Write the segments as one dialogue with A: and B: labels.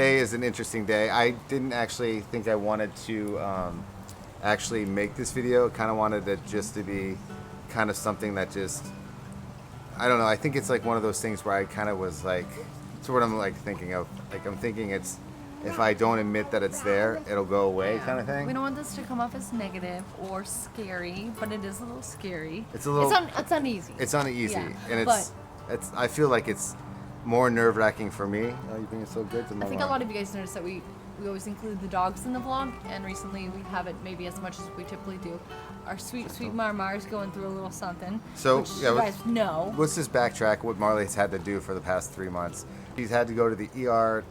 A: today is an interesting day. I didn't actually think I wanted to actually make this video. Kind of wanted it just to be kind of something that just, I don't know. I think it's like one of those things where I kind of was like, it's what I'm like thinking of. Like I'm thinking it's, if I don't admit that it's there, it'll go away, kind of thing.
B: We don't want this to come off as negative or scary, but it is a little scary.
A: It's a little.
B: It's uneasy.
A: It's uneasy,
B: yeah.
A: and it's. I feel like it's more nerve-wracking for me. Oh, you think it's so good?
B: I think a lot of you guys noticed that we always include the dogs in the vlog, and recently we haven't maybe as much as we typically do. Our sweet Marmar's going through a little something.
A: So
B: which you guys know.
A: Let's just backtrack what Marley's had to do for the past 3 months. She's had to go to the ER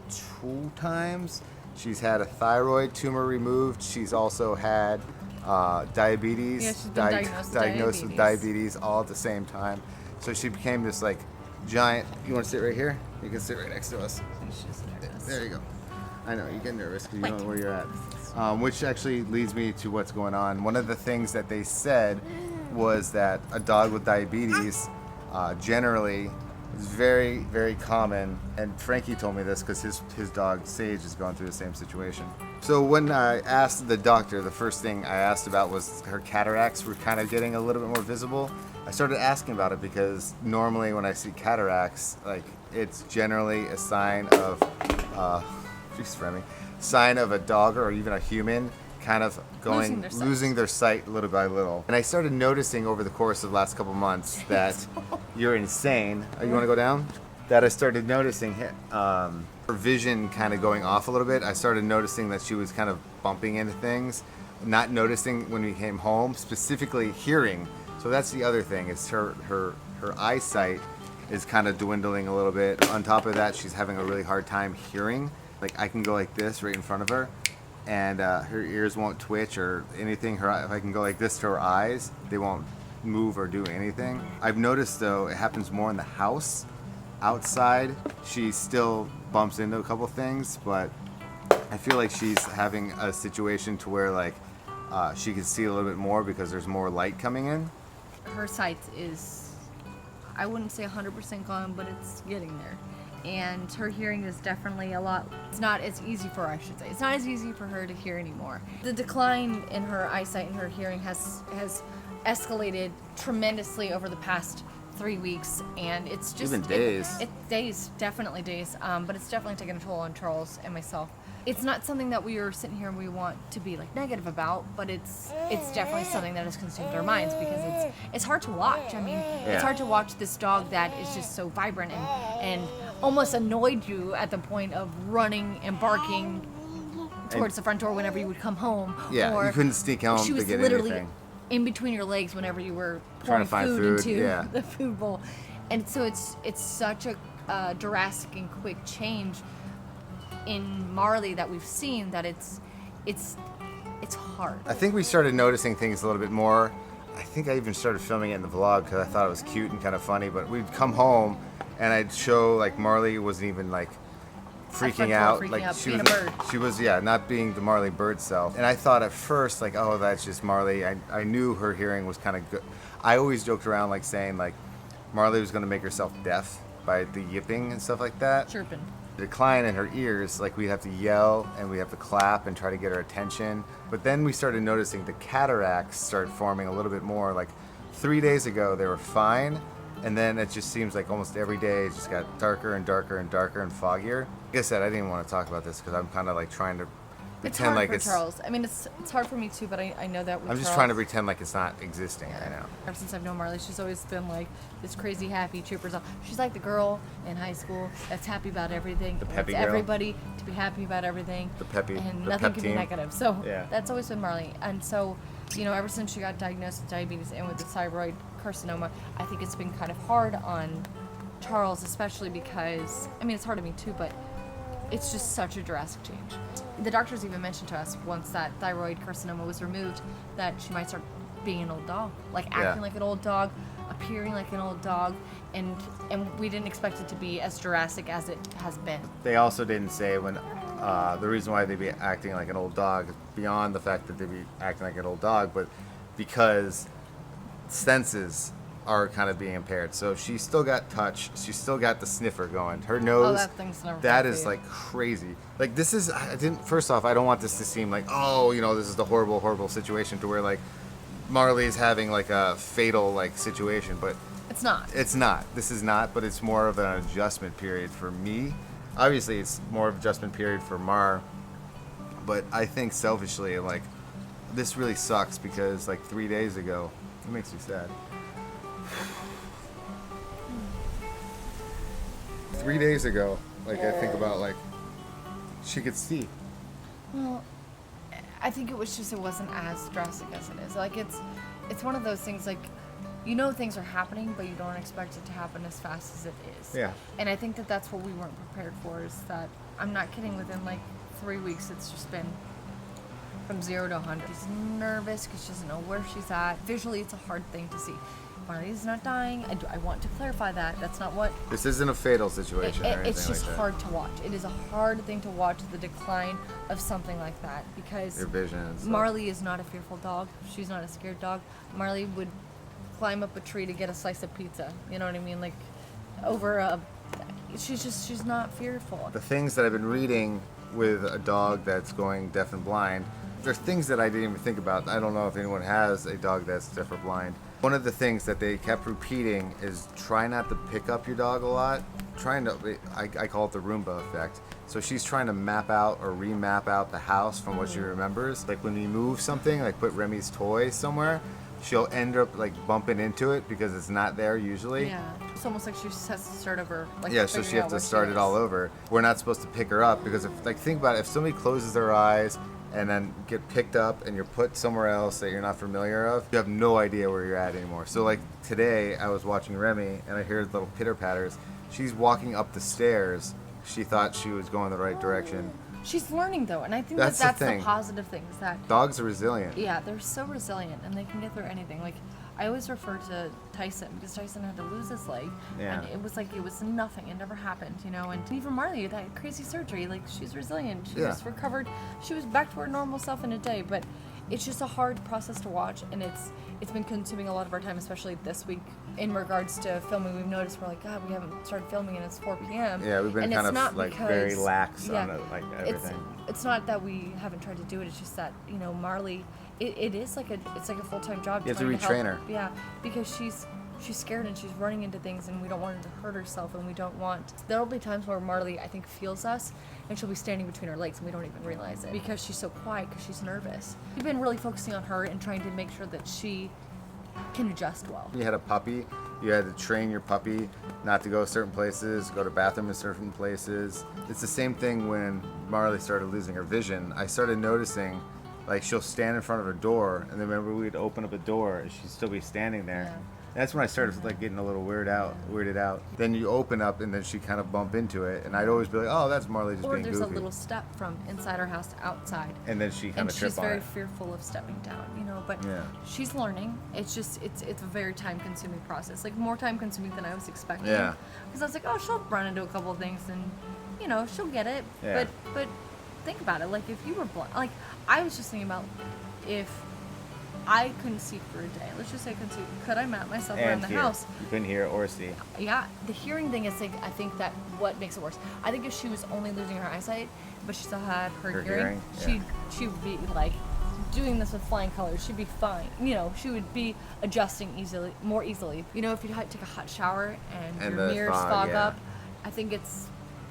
A: 2 times. She's had a thyroid tumor removed. She's also had diabetes.
B: Yeah, she's been
A: diagnosed with diabetes all at the same time. So she became this like giant. You want to sit right here? You can sit right next to us.
B: She's just nervous.
A: There you go. I know you get nervous because you don't know where you're at. Which actually leads me to what's going on. One of the things that they said was that a dog with diabetes generally is very, very common. And Frankie told me this because his dog Sage is going through the same situation. So when I asked the doctor, the first thing I asked about was her cataracts were kind of getting a little bit more visible. I started asking about it because normally when I see cataracts, like it's generally a sign of, sign of a dog or even a human kind of losing their sight little by little. And I started noticing over the course of the last couple months that you're insane. You want to go down? That I started noticing her vision kind of going off a little bit. I started noticing that she was kind of bumping into things, not noticing when we came home, specifically hearing. So that's the other thing, is her eyesight is kind of dwindling a little bit. On top of that, she's having a really hard time hearing. Like I can go like this right in front of her, and her ears won't twitch or anything. If I can go like this to her eyes, they won't move or do anything. I've noticed though, it happens more in the house. Outside, she still bumps into a couple things, but I feel like she's having a situation to where like she can see a little bit more because there's more light coming in.
B: Her sight is, I wouldn't say 100% gone, but it's getting there. And her hearing is definitely it's not as easy for her, I should say. It's not as easy for her to hear anymore. The decline in her eyesight and her hearing has escalated tremendously over the past 3 weeks, and it's just
A: even days.
B: Definitely days. But it's definitely taken a toll on Charles and myself. It's not something that we are sitting here and we want to be like negative about, but it's definitely something that has consumed our minds because it's hard to watch. I mean, it's hard to watch this dog that is just so vibrant and almost annoyed you at the point of running and barking towards the front door whenever you would come home.
A: Yeah, or you couldn't sneak home to get
B: literally
A: anything.
B: In between your legs whenever you were
A: trying to find food
B: into the food bowl. And so it's such a drastic and quick change in Marley that we've seen that it's hard.
A: I think we started noticing things a little bit more. I think I even started filming it in the vlog because I thought it was cute and kind of funny, but we'd come home and I'd show like Marley wasn't even like freaking out. She was not being the Marley bird self. And I thought at first like, oh, that's just Marley. I knew her hearing was kind of good. I always joked around like saying like Marley was going to make herself deaf by the yipping and stuff like that.
B: Chirping.
A: The decline in her ears, like we'd have to yell and we'd have to clap and try to get her attention. But then we started noticing the cataracts start forming a little bit more. Like 3 days ago they were fine, and then it just seems like almost every day it just got darker and darker and darker and foggier. Like I said, I didn't want to talk about this because I'm kind of like trying to pretend like it's
B: Charles. I mean, it's hard for me too, but I know that with
A: I'm just trying to pretend like it's not existing right now.
B: Ever since I've known Marley, she's always been like this crazy, happy, chirpers. She's like the girl in high school that's happy about everything.
A: The peppy
B: girl.
A: Everybody
B: to be happy about everything.
A: The peppy.
B: And
A: the
B: nothing
A: pep
B: can
A: team.
B: be negative. So
A: yeah.
B: That's always been Marley. And so, you know, ever since she got diagnosed with diabetes and with the thyroid carcinoma, I think it's been kind of hard on Charles, especially because, I mean, it's hard on me too, but it's just such a drastic change. The doctors even mentioned to us once that thyroid carcinoma was removed that she might start being an old dog, like acting like an old dog, appearing like an old dog, and we didn't expect it to be as drastic as it has been.
A: They also didn't say when the reason why they'd be acting like an old dog, beyond the fact that they'd be acting like an old dog, but because senses are kind of being impaired. So she's still got touch. She's still got the sniffer going. Her nose,
B: that thing's never
A: that
B: healthy.
A: is like crazy. Like this is, first off, I don't want this to seem like, oh, this is the horrible, horrible situation to where like Marley's having like a fatal like situation, but
B: it's not.
A: It's not. This is not, but it's more of an adjustment period for me. Obviously, it's more of an adjustment period for Mar, but I think selfishly, like, this really sucks because like 3 days ago, it makes me sad. 3 days ago, like I think about like, she could see.
B: Well, I think it wasn't as drastic as it is. Like it's one of those things like, things are happening, but you don't expect it to happen as fast as it is.
A: Yeah.
B: And I think that's what we weren't prepared for. Is that I'm not kidding. Within like 3 weeks, it's just been from 0 to 100. She's nervous because she doesn't know where she's at. Visually, it's a hard thing to see. Marley's not dying. I want to clarify that. That's not what...
A: This isn't a fatal situation or anything
B: it's just
A: like that.
B: hard to watch. It is a hard thing to watch, the decline of something like that, because
A: Your vision and stuff.
B: Marley is not a fearful dog. She's not a scared dog. Marley would climb up a tree to get a slice of pizza. You know what I mean? Like, over a... She's not fearful.
A: The things that I've been reading with a dog that's going deaf and blind, there's things that I didn't even think about. I don't know if anyone has a dog that's deaf or blind. One of the things that they kept repeating is try not to pick up your dog a lot. I call it the Roomba effect. So she's trying to map out or remap out the house from what she remembers. Like when we move something, like put Remy's toy somewhere, she'll end up like bumping into it because it's not there usually.
B: Yeah, it's almost like she just has to start over. Like
A: Yeah, so she has to start it all over. We're not supposed to pick her up because think about it, if somebody closes their eyes and then get picked up and you're put somewhere else that you're not familiar of, you have no idea where you're at anymore. So like today I was watching Remy and I heard little pitter patters. She's walking up the stairs. She thought she was going the right direction.
B: She's learning though, and I think
A: That's
B: that's
A: the
B: the positive thing, is that
A: dogs are resilient.
B: yeah, they're so resilient and they can get through anything. Like I always refer to Tyson because Tyson had to lose his leg,
A: Yeah.
B: and it was nothing. It never happened, And even Marley, that crazy surgery, like she's resilient. She
A: Yeah.
B: was recovered. She was back to her normal self in a day. But it's just a hard process to watch, and it's been consuming a lot of our time, especially this week in regards to filming. We've noticed we're like, God, we haven't started filming and it's 4 p.m.
A: Yeah, we've been
B: and
A: kind
B: it's not
A: of like
B: because,
A: very lax
B: yeah,
A: on it, like everything.
B: It's not that we haven't tried to do it. It's just that Marley, it is like a full-time job.
A: You have to
B: trying
A: retrain
B: help.
A: her.
B: Yeah, because she's scared and she's running into things, and we don't want her to hurt herself, and we don't want. There'll be times where Marley, I think, feels us, and she'll be standing between her legs, and we don't even realize it because she's so quiet because she's nervous. We've been really focusing on her and trying to make sure that she can adjust well.
A: You had a puppy, you had to train your puppy not to go certain places, go to bathroom in certain places. It's the same thing when Marley started losing her vision. I started noticing, like, she'll stand in front of her door, and then remember we'd open up a door and she'd still be standing there.
B: Yeah.
A: That's when I started like getting a little weirded out. Then you open up and then she kind of bump into it, and I'd always be like, oh, that's Marley just
B: Or
A: being
B: there's
A: goofy.
B: a little step from inside our house to outside.
A: And then she kind
B: And
A: of trip
B: she's
A: on
B: very
A: it.
B: fearful of stepping down, but
A: Yeah.
B: she's learning. It's just, it's a very time-consuming process, like more time-consuming than I was expecting.
A: Yeah.
B: Because I was like, oh, she'll run into a couple of things and, she'll get it.
A: Yeah.
B: But think about it, like if you were blind, like I was just thinking about if I couldn't see for a day, let's just say I couldn't see, could I map myself around
A: And
B: the
A: hear.
B: house?
A: You couldn't hear or see.
B: Yeah, the hearing thing is like, I think that what makes it worse. I think if she was only losing her eyesight, but she still had her hearing,
A: yeah.
B: she would be like doing this with flying colors. She'd be fine. She would be adjusting more easily. If you take a hot shower and
A: And
B: your
A: the
B: mirrors
A: fog,
B: fog
A: yeah.
B: up, I think it's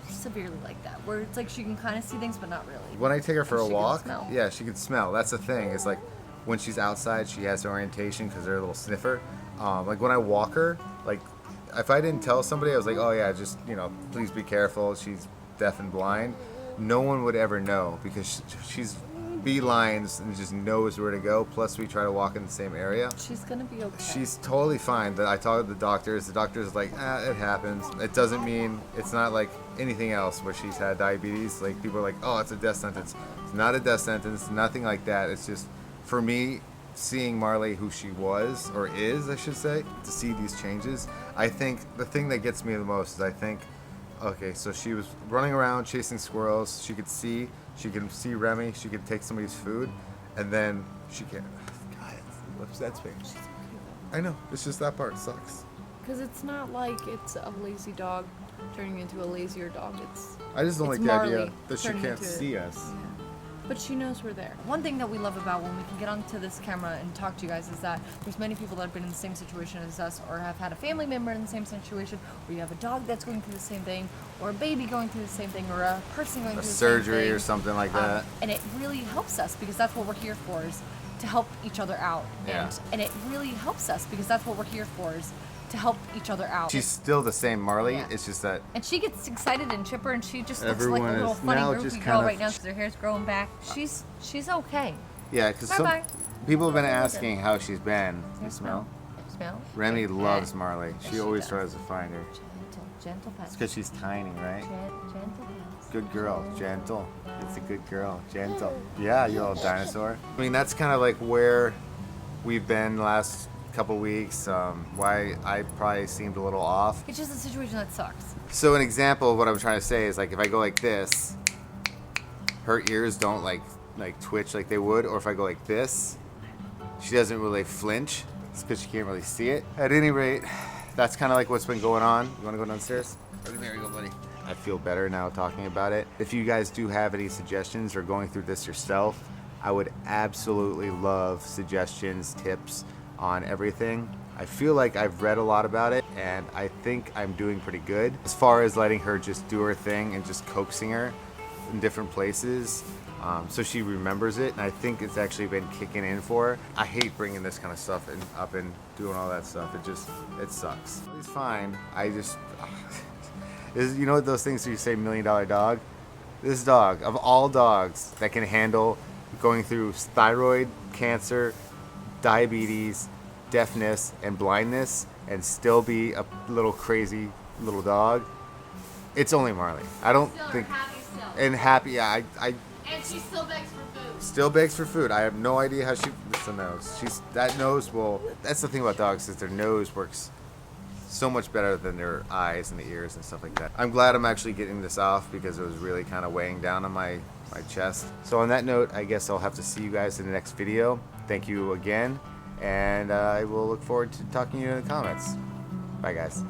B: severely like that, where it's like she can kind of see things, but not really.
A: When I take her for
B: And
A: a
B: she can
A: walk,
B: smell.
A: yeah, she can smell. That's the thing. It's like when she's outside, she has orientation because they're a little sniffer. Like when I walk her, like if I didn't tell somebody, I was like, oh yeah, just please be careful. She's deaf and blind. No one would ever know because she's beelines and just knows where to go. Plus, we try to walk in the same area.
B: She's gonna be okay.
A: She's totally fine. I talked to the doctors. The doctor's like, it happens. It doesn't mean it's not like anything else where she's had diabetes. Like people are like, oh, it's a death sentence. It's not a death sentence. Nothing like that. It's just for me seeing Marley who she was or is, I should say, to see these changes. I think the thing that gets me the most is okay, so she was running around chasing squirrels. She could see Remy. She could take somebody's food, and then she can't. God, it upsets me. I know. It's just that part sucks.
B: Because it's not like it's a lazy dog turning into a lazier dog.
A: I just don't like the
B: Marley
A: idea that she
B: turning
A: can't
B: into
A: see us.
B: Yeah. But she knows we're there. One thing that we love about when we can get onto this camera and talk to you guys is that there's many people that have been in the same situation as us, or have had a family member in the same situation, or you have a dog that's going through the same thing, or a baby going through the same thing, or a person going through the same thing.
A: Surgery or something like that.
B: And it really helps us, because that's what we're here for, is to help each other out.
A: Yeah.
B: And it really helps us, because that's what we're here for, is to help each other out.
A: She's still the same Marley.
B: Yeah.
A: It's just that.
B: And she gets excited and chipper, and she just looks
A: Everyone
B: like a little
A: is
B: funny
A: now
B: goofy
A: just
B: girl
A: kind of-
B: right now because her hair's growing back. She's okay.
A: Yeah, because
B: Bye-bye.
A: people have been asking how she's been. You smell?
B: Smell?
A: Remy
B: Yeah.
A: loves Marley. She
B: She
A: always
B: does.
A: tries to find her.
B: Gentle pets.
A: It's because she's tiny, right?
B: Gentle pets.
A: Good girl, gentle. It's a good girl, gentle. Yeah, you little dinosaur. I mean, that's kind of like where we've been the last couple weeks. Why I probably seemed a little off.
B: It's just a situation that sucks.
A: So an example of what I'm trying to say is, like, if I go like this, her ears don't like twitch like they would, or if I go like this, she doesn't really flinch. It's because she can't really see it. At any rate, that's kind of like what's been going on. You want to go downstairs? There you go, buddy. I feel better now talking about it. If you guys do have any suggestions or going through this yourself, I would absolutely love suggestions, tips on everything. I feel like I've read a lot about it, and I think I'm doing pretty good as far as letting her just do her thing and just coaxing her in different places, so she remembers it. And I think it's actually been kicking in for her. I hate bringing this kind of stuff up and doing all that stuff. It sucks. It's fine. I just you know those things that you say $1 million dog? This dog, of all dogs that can handle going through thyroid cancer, diabetes, deafness, and blindness, and still be a little crazy little dog, it's only Marley. I don't think.
C: Happy still.
A: And happy, yeah.
C: And she still begs for food.
A: Still begs for food. I have no idea how she. It's the nose. That nose will. That's the thing about dogs, is their nose works so much better than their eyes and the ears and stuff like that. I'm glad I'm actually getting this off, because it was really kind of weighing down on my chest. So on that note, I guess I'll have to see you guys in the next video. Thank you again, and I will look forward to talking to you in the comments. Bye, guys.